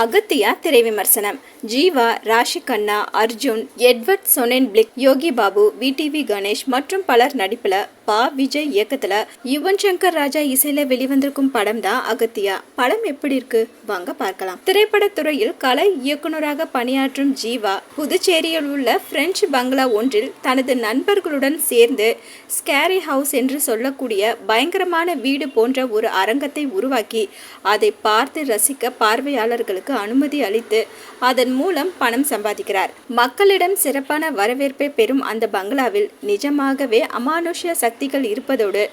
அகத்தியா திரை விமர்சனம். ஜீவா, ராஷி கண்ணா, Arjun, Edward சொனென்பிளிக், Yogi Babu, VTV Ganesh மற்றும் பலர் நடிப்புல பா. விஜய் இயக்கத்துல யுவன் சங்கர் ராஜா இசையில வெளிவந்திருக்கும் படம் தான் அகத்தியா. படம் எப்படி இருக்கு வாங்க பார்க்கலாம். திரைப்படத்துறையில் கலை இயக்குநராக பணியாற்றும் ஜீவா புதுச்சேரியில் உள்ள பிரெஞ்சு பங்களா ஒன்றில் தனது நண்பர்களுடன் சேர்ந்து ஸ்கேரி ஹவுஸ் என்று சொல்லக்கூடிய பயங்கரமான வீடு போன்ற ஒரு அரங்கத்தை உருவாக்கி அதை பார்த்து ரசிக்க பார்வையாளர்களுக்கு அனுமதி அளித்து அதன் மூலம் பணம் சம்பாதிக்கிறார். மக்களிடம் சிறப்பான வரவேற்பை பெறும் அந்த பங்களாவில் நிஜமாகவே அமானுஷ்ய சக்திகள் இருப்பதோடு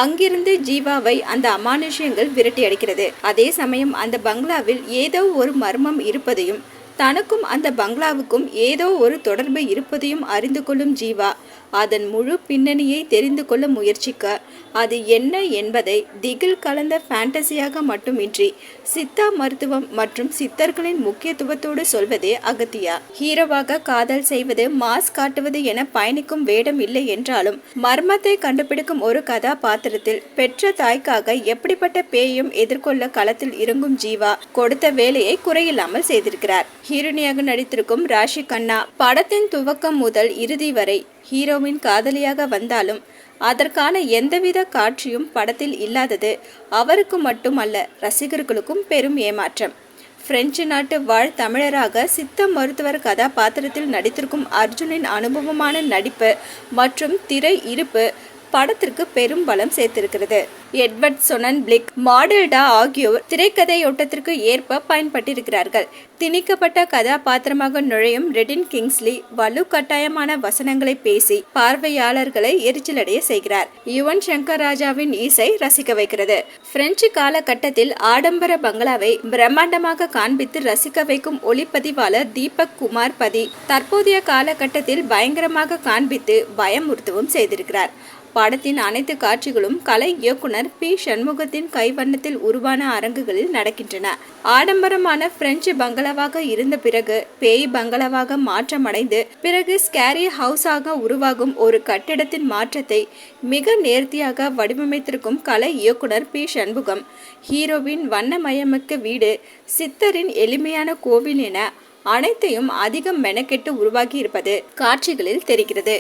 அங்கிருந்து ஜீவாவை அந்த அமானுஷ்யங்கள் விரட்டி அடிக்கிறது. அதே சமயம் அந்த பங்களாவில் ஏதோ ஒரு மர்மம் இருப்பதையும் தனக்கும் அந்த பங்களாவுக்கும் ஏதோ ஒரு தொடர்பு இருப்பதையும் அறிந்து கொள்ளும் ஜீவா அதன் முழு பின்னணியை தெரிந்து கொள்ள முயற்சிக்க அது என்ன என்பதை திகில் கலந்த ஃபேண்டசியாக மட்டுமின்றி சித்தா மருத்துவம் மற்றும் சித்தர்களின் முக்கியத்துவத்தோடு சொல்வதே அகத்தியா. ஹீரோவாக காதல் செய்வது, மாஸ் காட்டுவது என பயணிக்கும் வேடம் இல்லை என்றாலும் மர்மத்தை கண்டுபிடிக்கும் ஒரு கதாபாத்திரத்தில் பெற்ற தாய்க்காக எப்படிப்பட்ட பேயும் எதிர்கொள்ள களத்தில் இறங்கும் ஜீவா கொடுத்த வேலையை குறையில்லாமல் செய்திருக்கிறார். ஹீரோனியாக நடித்திருக்கும் ராஷி கண்ணா படத்தின் துவக்கம் முதல் இறுதி வரை ஹீரோவின் காதலியாக வந்தாலும் அதற்கான எந்தவித காட்சியும் படத்தில் இல்லாதது அவருக்கு மட்டுமல்ல, ரசிகர்களுக்கும் பெரும் ஏமாற்றம். பிரெஞ்சு நாட்டு வாழ் தமிழராக சித்த மருத்துவர் கதாபாத்திரத்தில் நடித்திருக்கும் அர்ஜுனின் அனுபவமான நடிப்பு மற்றும் திரை இருப்பு படத்திற்கு பெரும் பலம் சேர்த்திருக்கிறது. எட்வர்ட் சொனென்பிளிக், மாடல்டா ஆகியோர் திரைக்கதையோட்டத்திற்கு ஏற்ப பயன்பட்டிருக்கிறார்கள். திணிக்கப்பட்ட கதாபாத்திரமாக நுழையும் ரெடின் கிங்ஸ்லி வலுக்கட்டாயமான வசனங்களை பேசி பார்வையாளர்களை எரிச்சலடைய செய்கிறார். யுவன் சங்கர் ராஜாவின் இசை ரசிக்க வைக்கிறது. பிரெஞ்சு காலகட்டத்தில் ஆடம்பர பங்களாவை பிரம்மாண்டமாக காண்பித்து ரசிக்க வைக்கும் ஒளிப்பதிவாளர் தீபக் குமார் பதி தற்போதைய காலகட்டத்தில் பயங்கரமாக காண்பித்து பயமுறுத்தவும் செய்திருக்கிறார். படத்தின் அனைத்து காட்சிகளும் கலை இயக்குனர் பி. சண்முகத்தின் கைவண்ணத்தில் உருவான அரங்குகளில் நடக்கின்றன. ஆடம்பரமான பிரெஞ்சு பங்களாவாக இருந்த பிறகு பேய் பங்களாவாக மாற்றமடைந்து பிறகு ஸ்கேரி ஹவுஸாக உருவாகும் ஒரு கட்டிடத்தின் மாற்றத்தை மிக நேர்த்தியாக வடிவமைத்திருக்கும் கலை இயக்குனர் பி. சண்முகம் ஹீரோவின் வண்ணமயமிக்க வீடு, சித்தரின் எளிமையான கோவில் என அனைத்தையும் அதிகம் மெனக்கெட்டு உருவாக்கி இருப்பது காட்சிகளில் தெரிகிறது.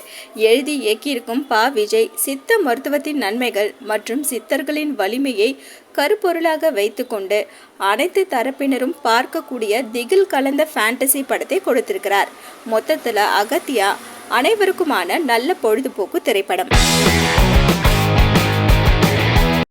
எழுதி இயக்கியிருக்கும் பா. விஜய் சித்த மருத்துவத்தின் நன்மைகள் மற்றும் சித்தர்களின் வலிமையை கருப்பொருளாக வைத்துக்கொண்டு அனைத்து தரப்பினரும் பார்க்கக்கூடிய திகில் கலந்த ஃபேண்டசி படத்தை கொடுத்திருக்கிறார். மொத்தத்தில் அகத்தியா அனைவருக்குமான நல்ல பொழுதுபோக்கு திரைப்படம்.